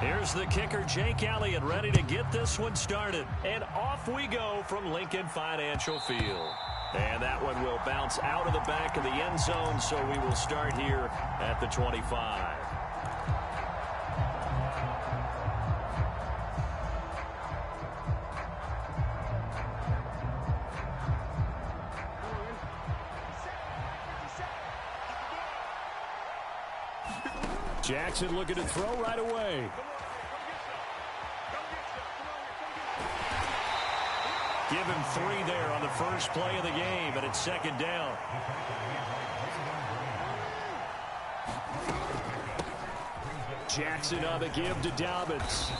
Here's the kicker, Jake Elliott, ready to get this one started. And off we go from Lincoln Financial Field. And that one will bounce out of the back of the end zone, so we will start here at the 25. Jackson looking to throw right away. Give him 3 there on the first play of the game, and it's second down. Jackson on the give to Dobbins.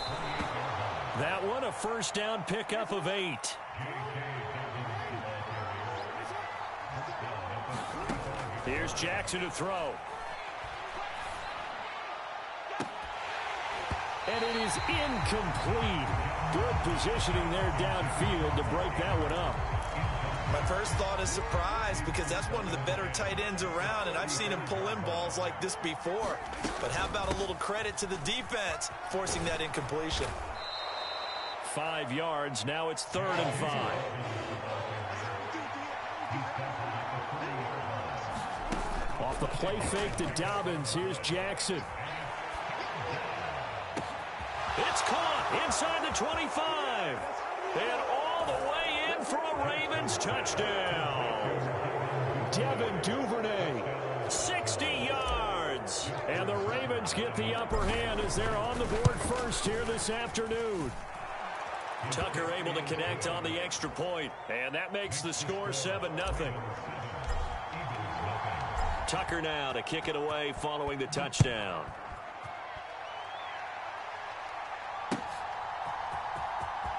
That one a first down pickup of 8. Here's Jackson to throw. And it is incomplete. Good positioning there downfield to break that one up. My first thought is surprise, because that's one of the better tight ends around, and I've seen him pull in balls like this before. But how about a little credit to the defense forcing that incompletion? 5 yards. Now it's 3rd and 5. Off the play fake to Dobbins. Here's Jackson. It's caught inside the 25. And all the way in for a Ravens touchdown. Devin Duvernay. 60 yards. And the Ravens get the upper hand as they're on the board first here this afternoon. Tucker able to connect on the extra point. And that makes the score 7-0. Tucker now to kick it away following the touchdown.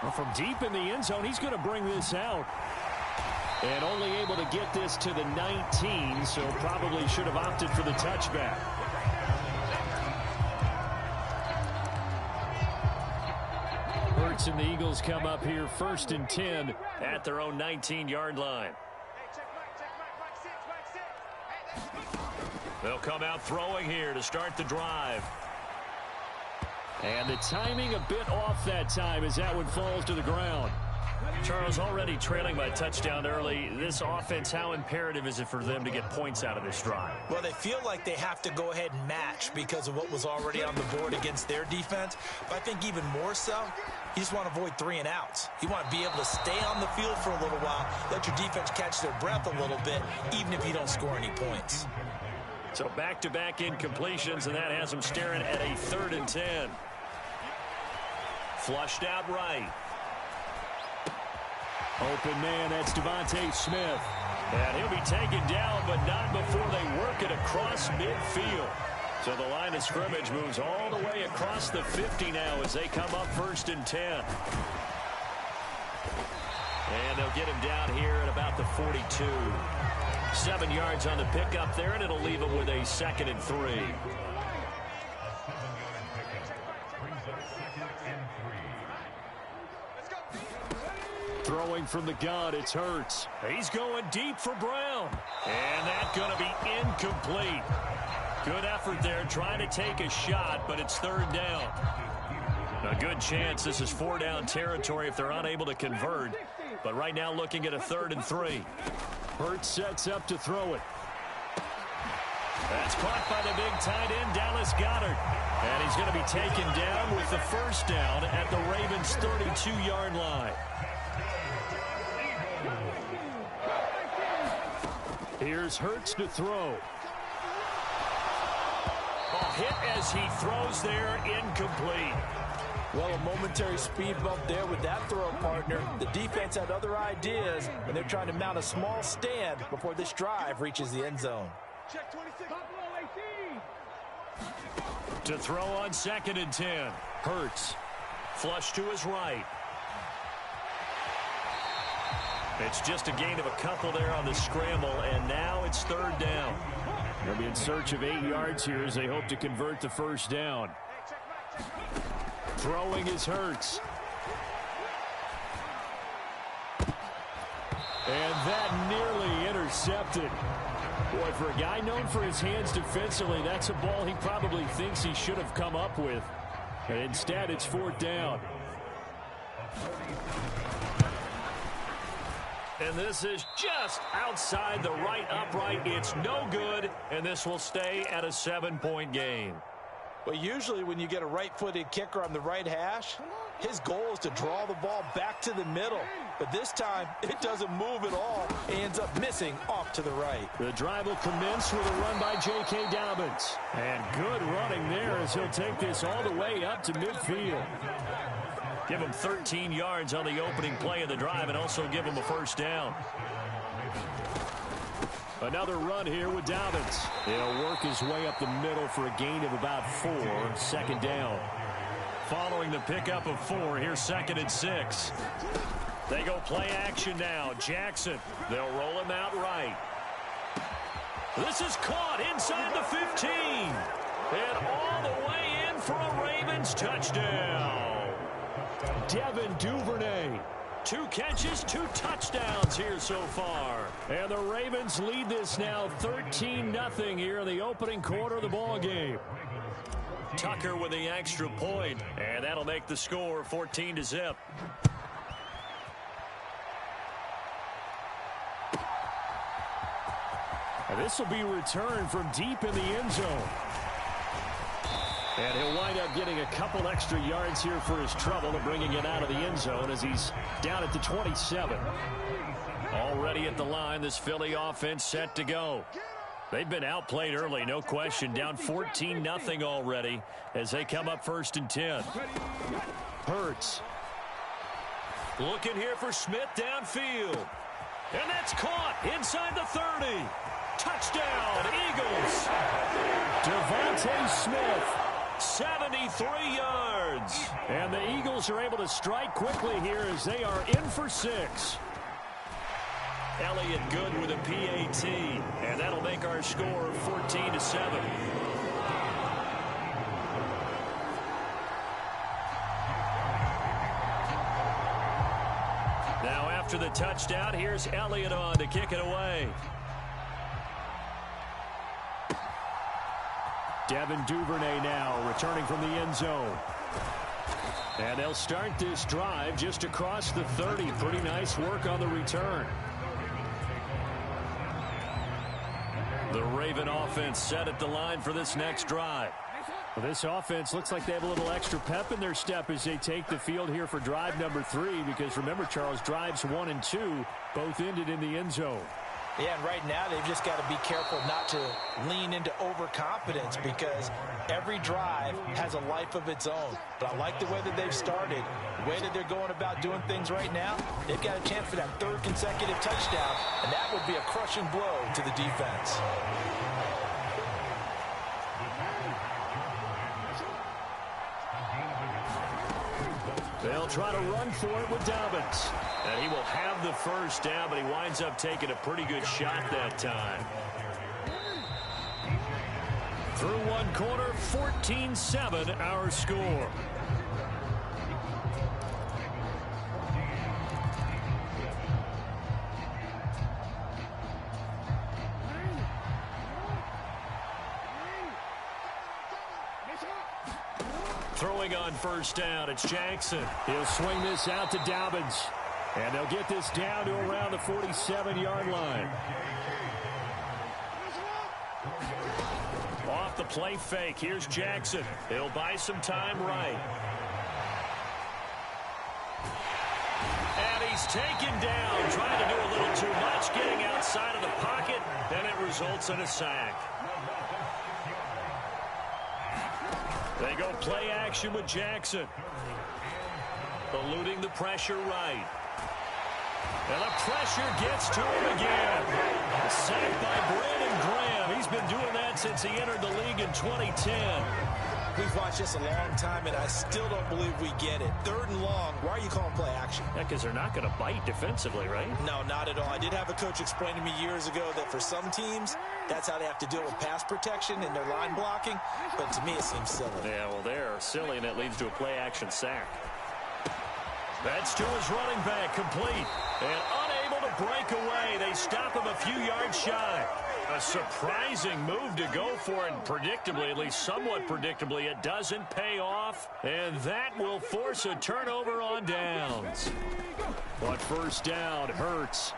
Well, from deep in the end zone, he's going to bring this out. And only able to get this to the 19, so probably should have opted for the touchback. Hurts and the Eagles come up here 1st and 10 at their own 19-yard line. They'll come out throwing here to start the drive. And the timing a bit off that time as that one falls to the ground. Charles, already trailing by touchdown early. This offense, how imperative is it for them to get points out of this drive? Well, they feel like they have to go ahead and match because of what was already on the board against their defense. But I think even more so, you just want to avoid 3 and outs. You want to be able to stay on the field for a little while, let your defense catch their breath a little bit, even if you don't score any points. So back-to-back incompletions, and that has them staring at a 3rd and 10. Flushed out right. Open man, that's Devontae Smith. And he'll be taken down, but not before they work it across midfield. So the line of scrimmage moves all the way across the 50 now as they come up 1st and 10. And they'll get him down here at about the 42. 7 yards on the pickup there, and it'll leave him with a 2nd and 3. Throwing from the gun, it's Hurts. He's going deep for Brown. And that's going to be incomplete. Good effort there trying to take a shot, but it's 3rd down. A good chance this is 4-down territory if they're unable to convert. But right now looking at a 3rd and 3. Hurts sets up to throw it. That's caught by the big tight end, Dallas Goedert. And he's going to be taken down with the 1st down at the Ravens' 32-yard line. Here's Hurts to throw. A hit as he throws there, incomplete. Well, a momentary speed bump there with that throw, partner. The defense had other ideas, and they're trying to mount a small stand before this drive reaches the end zone. Check 26. To throw on 2nd and 10. Hurts. Flush to his right. It's just a gain of a couple there on the scramble, and now it's 3rd down. They'll be in search of 8 yards here as they hope to convert the 1st down. Throwing is Hurts. And that nearly intercepted. Boy, for a guy known for his hands defensively, that's a ball he probably thinks he should have come up with. And instead, it's 4th down. And this is just outside the right upright. It's no good, and this will stay at a 7-point game. Well, usually when you get a right-footed kicker on the right hash, his goal is to draw the ball back to the middle. But this time, it doesn't move at all. He ends up missing off to the right. The drive will commence with a run by J.K. Dobbins. And good running there as he'll take this all the way up to midfield. Give him 13 yards on the opening play of the drive and also give him a 1st down. Another run here with Dobbins. He'll work his way up the middle for a gain of about 4. 2nd down. Following the pickup of 4, here's 2nd and 6. They go play action now. Jackson. They'll roll him out right. This is caught inside the 15. And all the way in for a Ravens touchdown. Devin Duvernay. 2 catches, 2 touchdowns here so far. And the Ravens lead this now 13-0 here in the opening quarter of the ball game. Tucker with the extra point, and that'll make the score 14-0. And this will be returned from deep in the end zone. And he'll wind up getting a couple extra yards here for his trouble and bringing it out of the end zone as he's down at the 27. Already at the line, this Philly offense set to go. They've been outplayed early, no question. Down 14-0 already as they come up 1st and 10. Hurts. Looking here for Smith downfield. And that's caught inside the 30. Touchdown, Eagles. Devontae Smith. 73 yards. And the Eagles are able to strike quickly here as they are in for 6. Elliott good with a PAT. And that'll make our score 14-7. Now after the touchdown, here's Elliott on to kick it away. Devin Duvernay now returning from the end zone. And they'll start this drive just across the 30. Pretty nice work on the return. The Raven offense set at the line for this next drive. Well, this offense looks like they have a little extra pep in their step as they take the field here for drive number 3. Because remember, Charles, drives 1 and 2 both ended in the end zone. Yeah, and right now they've just got to be careful not to lean into overconfidence because every drive has a life of its own. But I like the way that they've started, the way that they're going about doing things right now. They've got a chance for that 3rd consecutive touchdown, and that would be a crushing blow to the defense. They'll try to run for it with Dobbins. And he will have the 1st down, but he winds up taking a pretty good shot that time. Through 1 quarter, 14-7 our score. Throwing on 1st down, it's Jackson. He'll swing this out to Dobbins. And they'll get this down to around the 47-yard line. Off the play fake, here's Jackson. He'll buy some time right. And he's taken down, trying to do a little too much, getting outside of the pocket, and it results in a sack. They go play action with Jackson. Eluding the pressure right. And the pressure gets to him again. Sacked by Brandon Graham. He's been doing that since he entered the league in 2010. We've watched this a long time, and I still don't believe we get it. 3rd and long. Why are you calling play action? Yeah, because they're not going to bite defensively, right? No, not at all. I did have a coach explain to me years ago that for some teams, that's how they have to deal with pass protection and their line blocking. But to me, it seems silly. Yeah, well, they're silly, and it leads to a play-action sack. That's to his running back, complete. And unable to breakaway. They stop him a few yards shy. A surprising move to go for it, and predictably, at least somewhat predictably, it doesn't pay off, and that will force a turnover on downs. But first down hurts.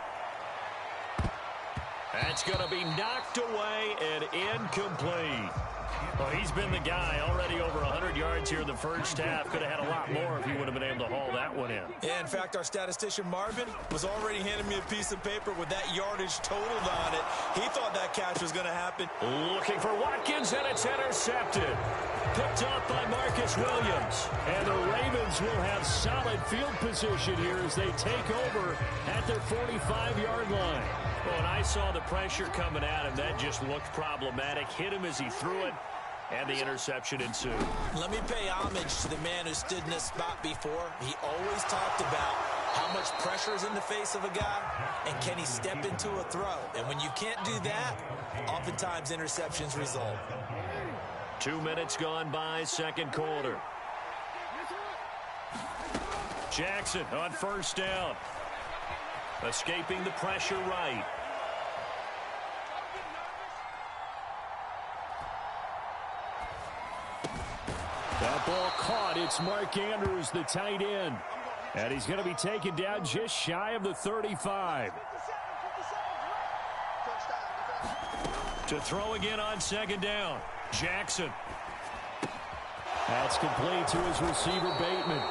That's going to be knocked away and incomplete. Well, he's been the guy already over 100 yards here in the first half. Could have had a lot more if he would have been able to haul that one in. Yeah, in fact, our statistician Marvin was already handing me a piece of paper with that yardage totaled on it. He thought that catch was going to happen. Looking for Watkins, and it's intercepted. Picked up by Marcus Williams. And the Ravens will have solid field position here as they take over at their 45-yard line. Well, when I saw the pressure coming at him, that just looked problematic. Hit him as he threw it, and the interception ensued. Let me pay homage to the man who stood in this spot before. He always talked about how much pressure is in the face of a guy, and can he step into a throw. And when you can't do that, oftentimes interceptions result. 2 minutes gone by, second quarter. Jackson on first down. Escaping the pressure right. That ball caught. It's Mark Andrews, the tight end. And he's going to be taken down just shy of the 35. To throw again on second down. Jackson. That's complete to his receiver, Bateman.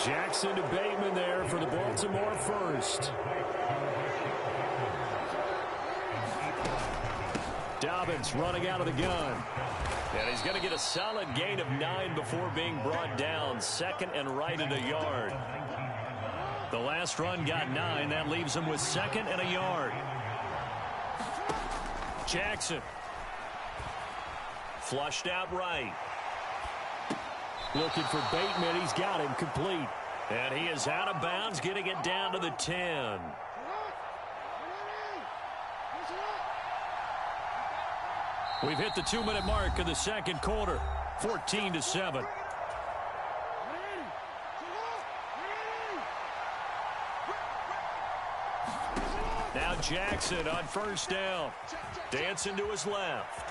Jackson to Bateman there for the Baltimore first. Dobbins running out of the gun. And he's going to get a solid gain of 9 before being brought down. Second and right at a yard. The last run got 9. That leaves him with second and a yard. Jackson. Flushed out right. Looking for Bateman. He's got him complete. And he is out of bounds, getting it down to the 10. We've hit the 2-minute mark of the second quarter. 14-7. Now Jackson on first down. Dancing to his left.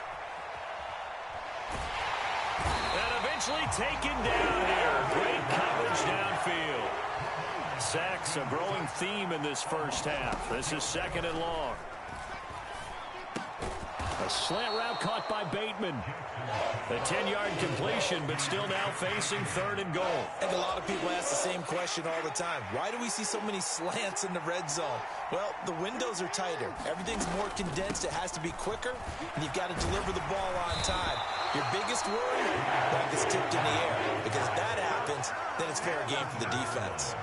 And eventually taken down here. Great coverage downfield. Sacks, a growing theme in this first half. This is second and long. A slant route caught by Bateman. A 10-yard completion, but still now facing third and goal. I think a lot of people ask the same question all the time. Why do we see so many slants in the red zone? Well, the windows are tighter. Everything's more condensed. It has to be quicker, and you've got to deliver the ball on time. Your biggest worry, ball gets tipped in the air. Because if that happens, then it's fair game for the defense.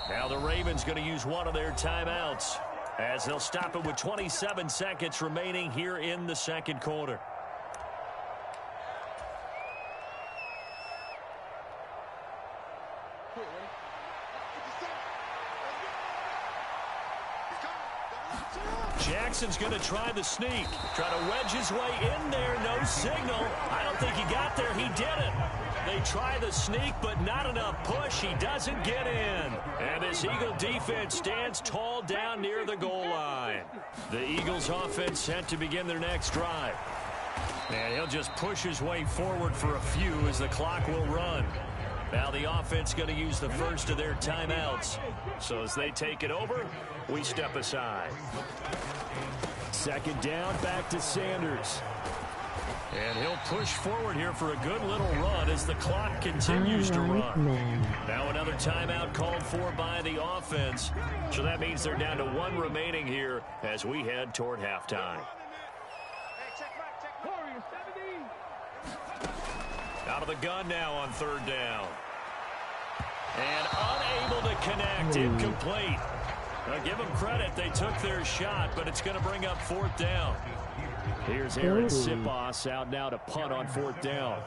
Now the Ravens going to use one of their timeouts as they'll stop it with 27 seconds remaining here in the second quarter. Jackson's going to try the sneak. Try to wedge his way in there. No signal. I don't think he got there. He didn't. They try the sneak, but not enough push. He doesn't get in. And this Eagle defense stands tall down near the goal line. The Eagles offense set to begin their next drive. And he'll just push his way forward for a few as the clock will run. Now the offense going to use the first of their timeouts. So as they take it over, we step aside. Second down, back to Sanders. And he'll push forward here for a good little run as the clock continues to run. Now another timeout called for by the offense. So that means they're down to one remaining here as we head toward halftime. Out of the gun now on third down. And unable to connect, incomplete. Now give them credit. They took their shot, but it's going to bring up 4th down. Here's Aaron Sipos out now to punt on 4th down.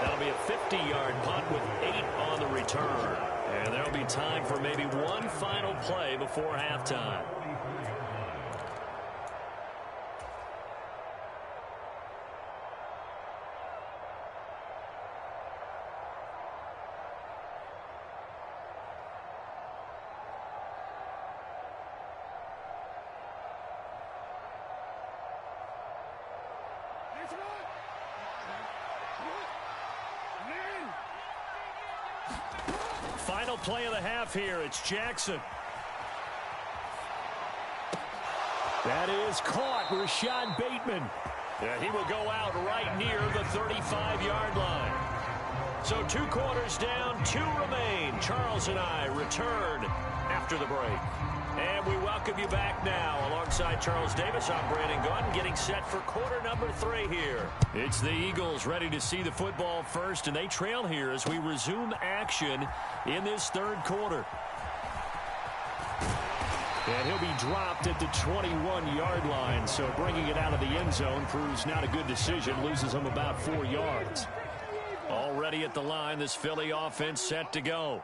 That'll be a 50-yard punt with 8 on the return. And there'll be time for maybe one final play before halftime. Final play of the half here. It's Jackson. That is caught. Rashad Bateman. And he will go out right near the 35-yard line. So 2 quarters down, 2 remain. Charles and I return after the break. And we welcome you back now. Alongside Charles Davis, I'm Brandon Gunn, getting set for quarter number 3 here. It's the Eagles ready to see the football first, and they trail here as we resume action in this 3rd quarter. And he'll be dropped at the 21-yard line, so bringing it out of the end zone proves not a good decision. Loses him about 4 yards. Already at the line, this Philly offense set to go.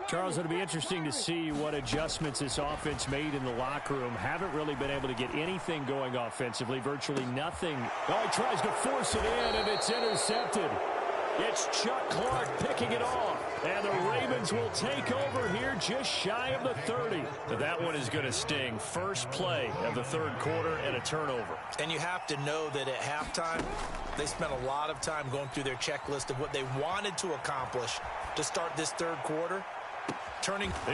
Charles, it'll be interesting to see what adjustments this offense made in the locker room. Haven't really been able to get anything going offensively, virtually nothing. Oh, he tries to force it in, and it's intercepted. It's Chuck Clark picking it off. And the Ravens will take over here just shy of the 30. But that one is going to sting. First play of the 3rd quarter and a turnover. And you have to know that at halftime, they spent a lot of time going through their checklist of what they wanted to accomplish to start this 3rd quarter.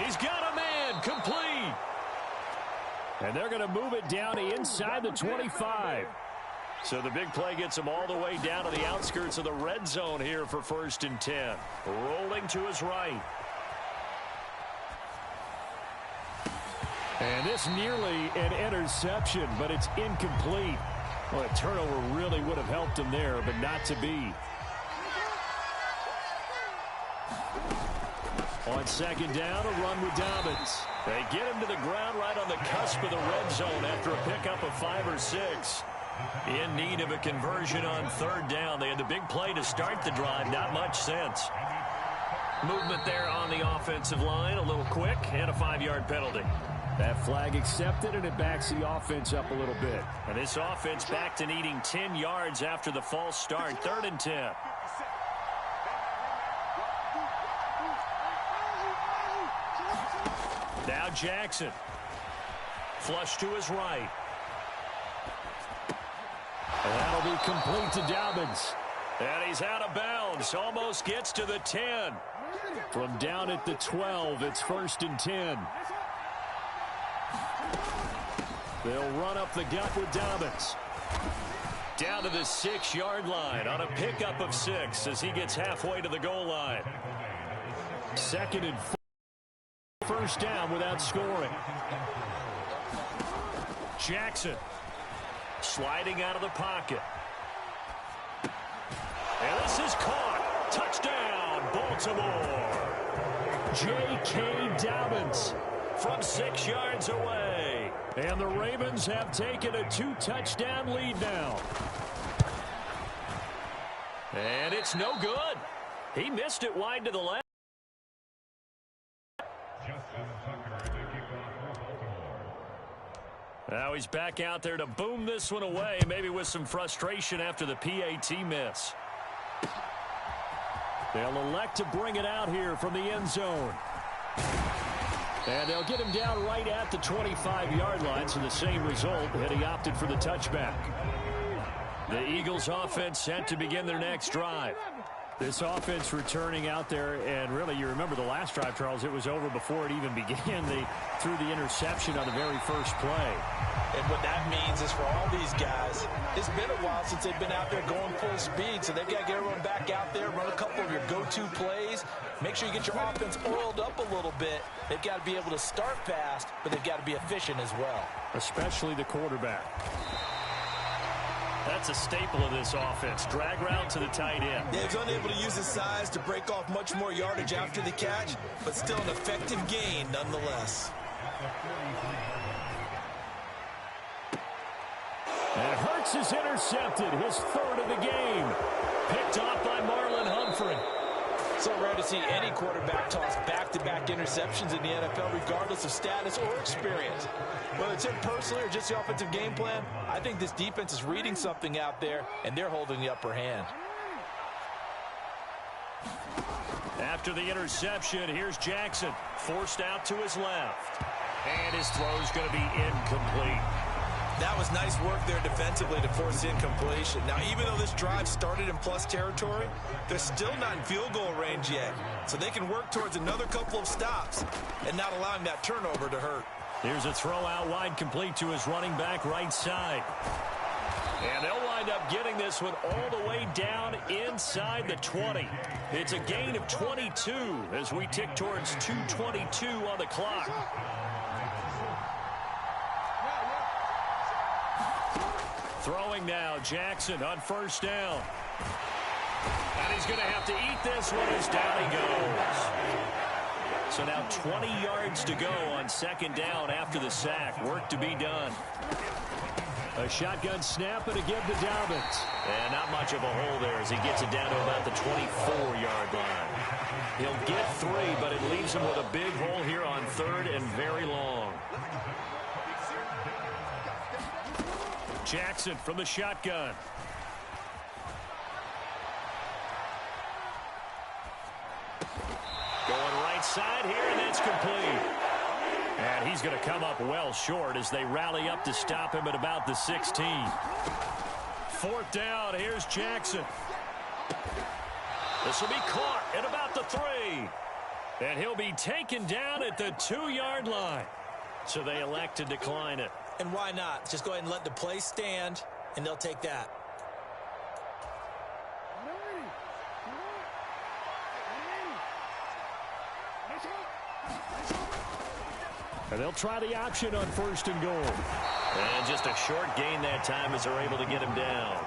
He's got a man, complete. And they're going to move it down to inside the 25. So the big play gets him all the way down to the outskirts of the red zone here for 1st and 10. Rolling to his right. And this nearly an interception, but it's incomplete. Well, a turnover really would have helped him there, but not to be. On 2nd down, a run with Dobbins. They get him to the ground right on the cusp of the red zone after a pickup of 5 or 6. In need of a conversion on 3rd down. They had the big play to start the drive. Not much sense. Movement there on the offensive line. A little quick and a 5-yard penalty. That flag accepted, and it backs the offense up a little bit. And this offense back to needing 10 yards after the false start. 3rd and 10. Now Jackson. Flush to his right. And that'll be complete to Dobbins. And he's out of bounds. Almost gets to the 10. From down at the 12, it's 1st and 10. They'll run up the gut with Dobbins. Down to the 6-yard line on a pickup of 6 as he gets halfway to the goal line. 2nd and 4. 1st down without scoring. Jackson sliding out of the pocket. And this is caught. Touchdown, Baltimore. J.K. Dobbins from 6 yards away. And the Ravens have taken a 2-touchdown lead now. And it's no good. He missed it wide to the left. Now he's back out there to boom this one away, maybe with some frustration after the PAT miss. They'll elect to bring it out here from the end zone. And they'll get him down right at the 25-yard line, so the same result, had he opted for the touchback. The Eagles offense set to begin their next drive. This offense returning out there, and really, you remember the last drive, Charles, it was over before it even began. They threw the interception on the very first play. And what that means is for all these guys, it's been a while since they've been out there going full speed, so they've got to get everyone back out there, run a couple of your go-to plays, make sure you get your offense oiled up a little bit. They've got to be able to start fast, but they've got to be efficient as well. Especially the quarterback. That's a staple of this offense. Drag route to the tight end. Yeah, he's unable to use his size to break off much more yardage after the catch, but still an effective gain nonetheless. And Hurts is intercepted, his third of the game. Picked off by Marlon Humphrey. So rare to see any quarterback toss back-to-back interceptions in the NFL, regardless of status or experience. Whether it's him personally or just the offensive game plan, I think this defense is reading something out there, and they're holding the upper hand. After the interception, here's Jackson, forced out to his left. And his throw's going to be incomplete. That was nice work there defensively to force incompletion. Now, even though this drive started in plus territory, they're still not in field goal range yet. So they can work towards another couple of stops and not allowing that turnover to hurt. Here's a throw out wide, complete to his running back right side. And they'll wind up getting this one all the way down inside the 20. It's a gain of 22 as we tick towards 2:22 on the clock. Throwing now, Jackson on first down. And he's going to have to eat this one as down he goes. So now 20 yards to go on second down after the sack. Work to be done. A shotgun snap and a give to Dobbins. And not much of a hole there as he gets it down to about the 24-yard line. He'll get 3, but it leaves him with a big hole here on third and very long. Jackson from the shotgun. Going right side here, and that's complete. And he's going to come up well short as they rally up to stop him at about the 16. Fourth down, here's Jackson. This will be caught at about the 3. And he'll be taken down at the 2-yard line. So they elect to decline it. And why not? Just go ahead and let the play stand, and they'll take that. And they'll try the option on first and goal. And just a short gain that time as they're able to get him down.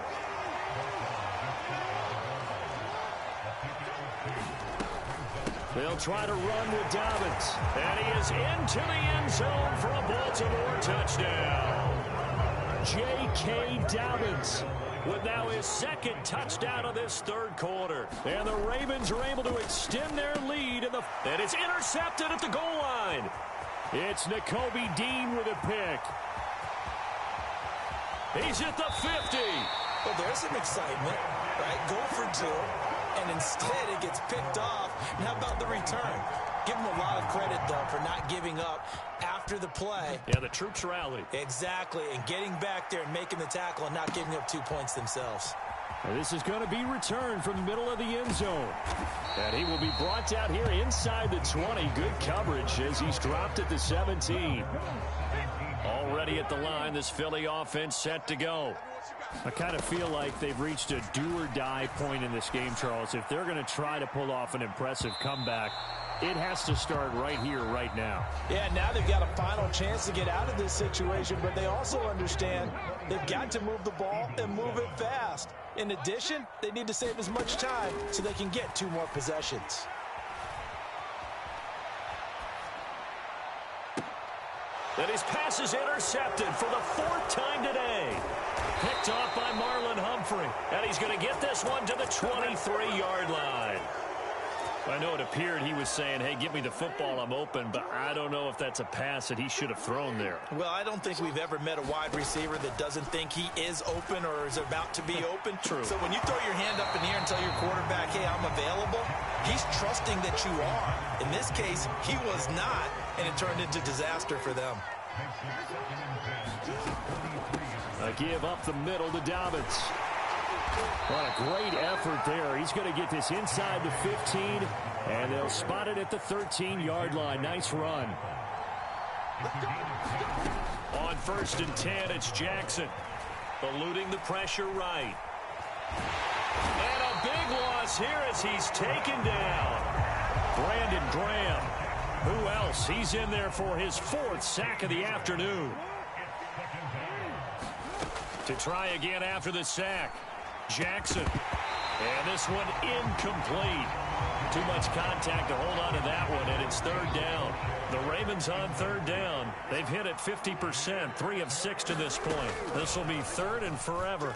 They'll try to run with Dobbins. And he is into the end zone for a Baltimore touchdown. J.K. Dobbins with now his second touchdown of this third quarter. And the Ravens are able to extend their lead. And it's intercepted at the goal line. It's Nakobe Dean with a pick. He's at the 50. Well, there's some excitement, right? Go for 2. And instead it gets picked off. And how about the return? Give him a lot of credit, though, for not giving up after the play. Yeah, the troops rallied. Exactly, and getting back there and making the tackle and not giving up 2 points themselves. And this is going to be returned from the middle of the end zone. And he will be brought down here inside the 20. Good coverage as he's dropped at the 17. Already at the line, this Philly offense set to go. I kind of feel like they've reached a do-or-die point in this game, Charles. If they're going to try to pull off an impressive comeback, it has to start right here, right now. Yeah, now they've got a final chance to get out of this situation, but they also understand they've got to move the ball and move it fast. In addition, they need to save as much time so they can get 2 more possessions. And his pass is intercepted for the 4th time today. Picked off by Marlon Humphrey. And he's going to get this one to the 23-yard line. I know it appeared he was saying, hey, give me the football, I'm open, but I don't know if that's a pass that he should have thrown there. Well, I don't think we've ever met a wide receiver that doesn't think he is open or is about to be open. True. So when you throw your hand up in the air and tell your quarterback, hey, I'm available, he's trusting that you are. In this case, he was not, and it turned into disaster for them. A give up the middle to Dobbins. What a great effort there. He's going to get this inside the 15, and they'll spot it at the 13-yard line. Nice run. On 1st and 10, it's Jackson. Eluding the pressure right. And a big loss here as he's taken down. Brandon Graham. Who else? He's in there for his 4th sack of the afternoon. To try again after the sack. Jackson. And this one incomplete. Too much contact to hold on to that one, and it's third down. The Ravens on third down. They've hit it 50%, 3 of 6 to this point. This will be third and forever.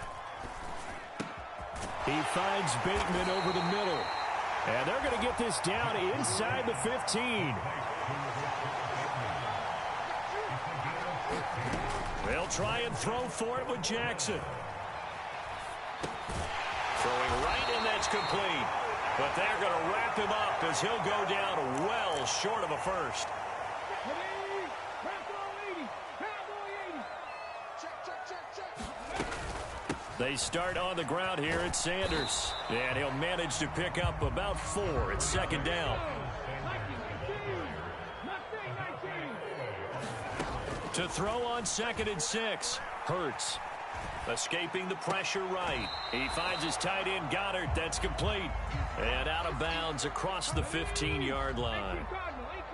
He finds Bateman over the middle. And they're going to get this down inside the 15. They'll try and throw for it with Jackson. Throwing right, and that's complete. But they're going to wrap him up as he'll go down well short of a first. They start on the ground here at Sanders. And he'll manage to pick up about 4. It's second down. To throw on 2nd and 6. Hurts. Escaping the pressure right. He finds his tight end, Goddard. That's complete. And out of bounds across the 15-yard line.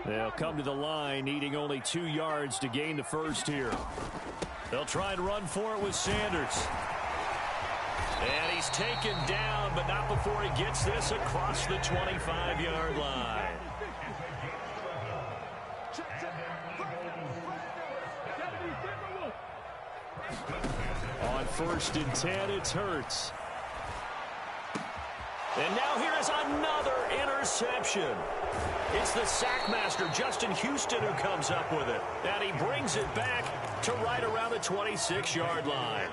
They'll come to the line, needing only 2 yards to gain the first here. They'll try and run for it with Sanders. And he's taken down, but not before he gets this across the 25-yard line. On 1st and 10, it's Hurts. And now here is another interception. It's the sackmaster, Justin Houston, who comes up with it. And he brings it back to right around the 26-yard line.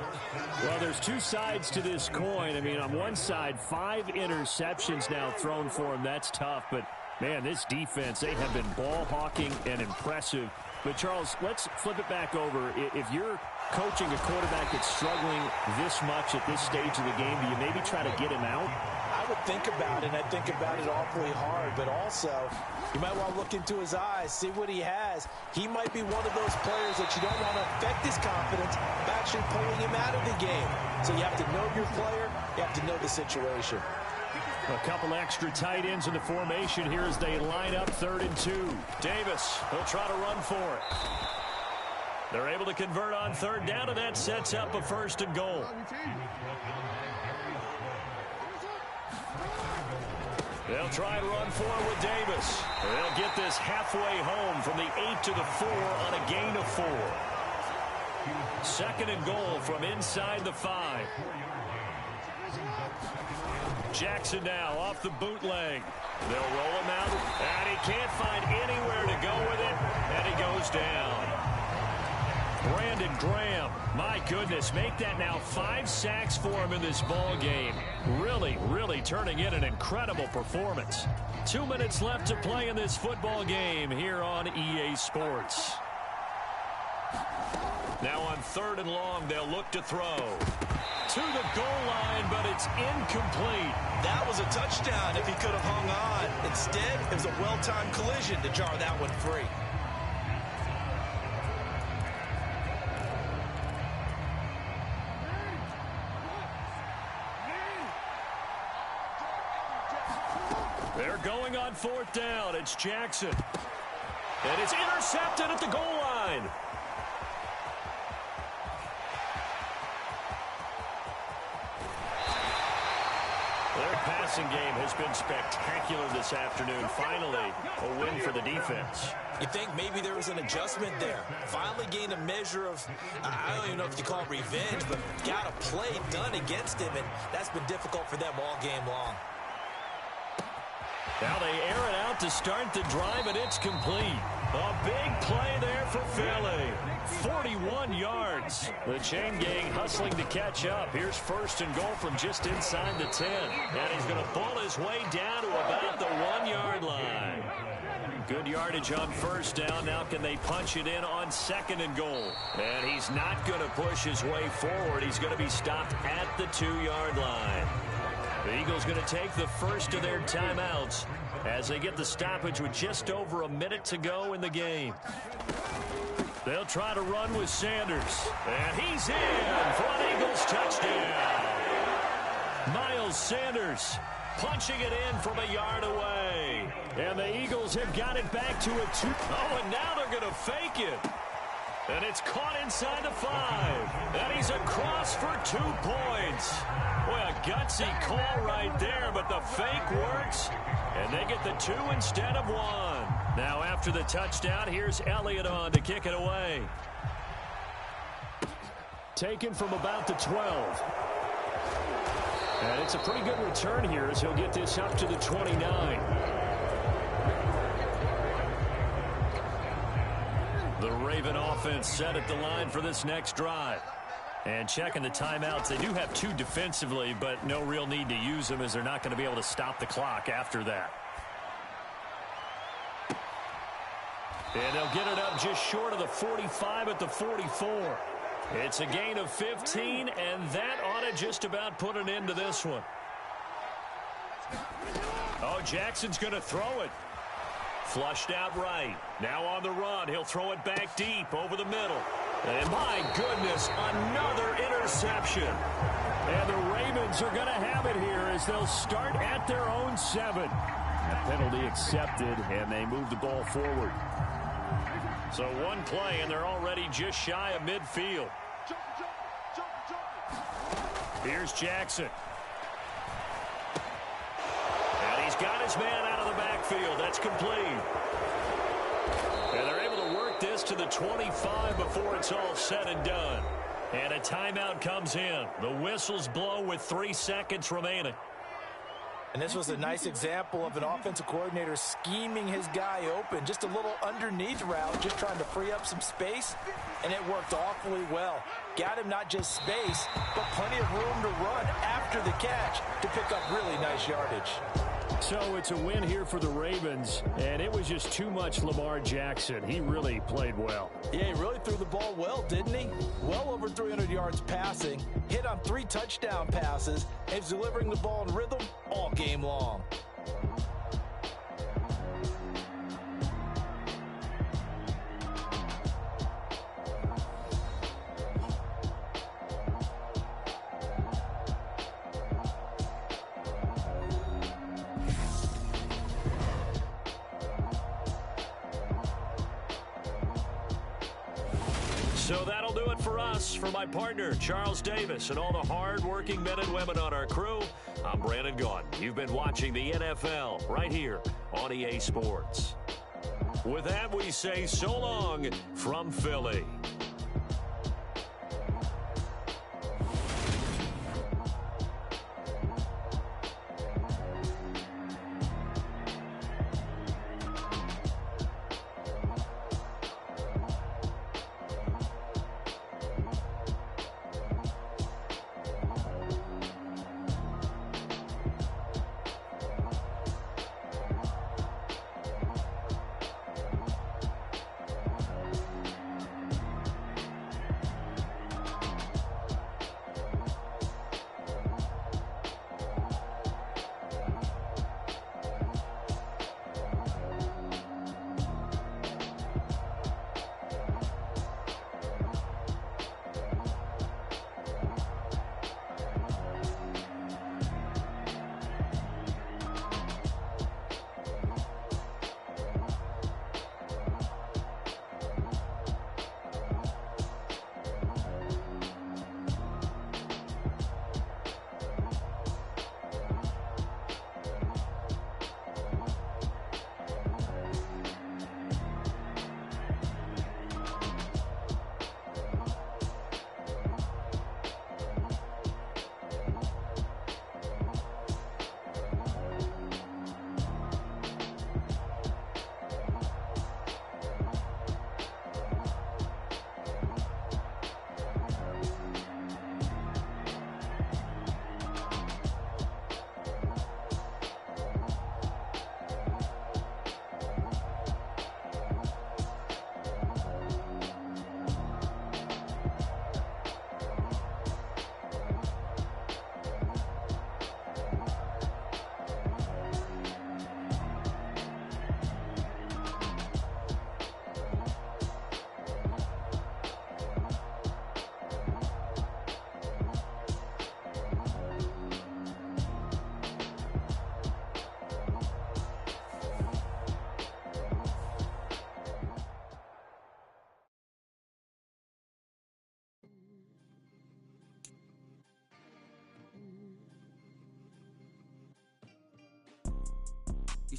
Well, there's 2 sides to this coin. I mean, on one side, 5 interceptions now thrown for him. That's tough. But, man, this defense, they have been ball hawking and impressive. But, Charles, let's flip it back over. If you're coaching a quarterback that's struggling this much at this stage of the game, do you maybe try to get him out? I would think about it, and I think about it awfully hard, but also you might want to look into his eyes, see what he has. He might be one of those players that you don't want to affect his confidence by actually pulling him out of the game. So you have to know your player, you have to know the situation. A couple extra tight ends in the formation here as they line up 3rd and 2. Davis, he'll try to run for it. They're able to convert on 3rd down, and that sets up a 1st and goal. They'll try and run for it with Davis. They'll get this halfway home from the 8 to the 4 on a gain of 4. 2nd and goal from inside the 5. Jackson now off the bootleg. They'll roll him out, and he can't find anywhere to go with it, and he goes down. Brandon Graham, my goodness, make that now 5 sacks for him in this ball game. Really, really turning in an incredible performance. 2 minutes left to play in this football game here on EA Sports. Now on 3rd and long, they'll look to throw. To the goal line, but it's incomplete. That was a touchdown if he could have hung on. Instead, it was a well-timed collision to jar that one free. They're going on 4th down. It's Jackson. And it's intercepted at the goal line. Their passing game has been spectacular this afternoon. Finally, a win for the defense. You think maybe there was an adjustment there. Finally gained a measure of, I don't even know if you call it revenge, but got a play done against him, and that's been difficult for them all game long. Now they air it out to start the drive, and it's complete. A big play there for Philly. 41 yards. The chain gang hustling to catch up. Here's 1st and goal from just inside the 10. And he's going to pull his way down to about the 1-yard line. Good yardage on 1st down. Now can they punch it in on 2nd and goal? And he's not going to push his way forward. He's going to be stopped at the 2-yard line. The Eagles going to take the first of their timeouts as they get the stoppage with just over a minute to go in the game. They'll try to run with Sanders. And he's in for an Eagles touchdown. Miles Sanders punching it in from a yard away. And the Eagles have got it back to a 2. Oh, and now they're going to fake it. And it's caught inside the 5. And he's across for 2 points. Boy, a gutsy call right there, but the fake works. And they get the 2 instead of 1. Now after the touchdown, here's Elliott on to kick it away. Taken from about the 12. And it's a pretty good return here as he'll get this up to the 29. The Raven offense set at the line for this next drive. And checking the timeouts, they do have 2 defensively, but no real need to use them as they're not going to be able to stop the clock after that. And they'll get it up just short of the 45 at the 44. It's a gain of 15, and that ought to just about put an end to this one. Oh, Jackson's going to throw it. Flushed out right. Now on the run. He'll throw it back deep over the middle. And my goodness, another interception. And the Ravens are going to have it here as they'll start at their own 7. A penalty accepted, and they move the ball forward. So one play, and they're already just shy of midfield. Here's Jackson. And he's got his man out of the backfield. That's complete. And they're able to work this to the 25 before it's all said and done. And a timeout comes in. The whistles blow with 3 seconds remaining. And this was a nice example of an offensive coordinator scheming his guy open. Just a little underneath route, just trying to free up some space, and it worked awfully well. Got him not just space, but plenty of room to run after the catch to pick up really nice yardage. So it's a win here for the Ravens, and it was just too much Lamar Jackson. He really played well. Yeah, he really threw the ball well, didn't he? Well over 300 yards passing, hit on 3 touchdown passes, and he's delivering the ball in rhythm all game long. So that'll do it for us. For my partner, Charles Davis, and all the hard-working men and women on our crew, I'm Brandon Gaudin. You've been watching the NFL right here on EA Sports. With that, we say so long from Philly.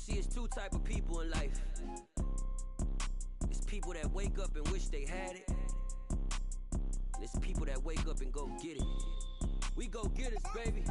see, it's two type of people in life. It's people that wake up and wish they had it. And it's people that wake up and go get it. We go get it, baby.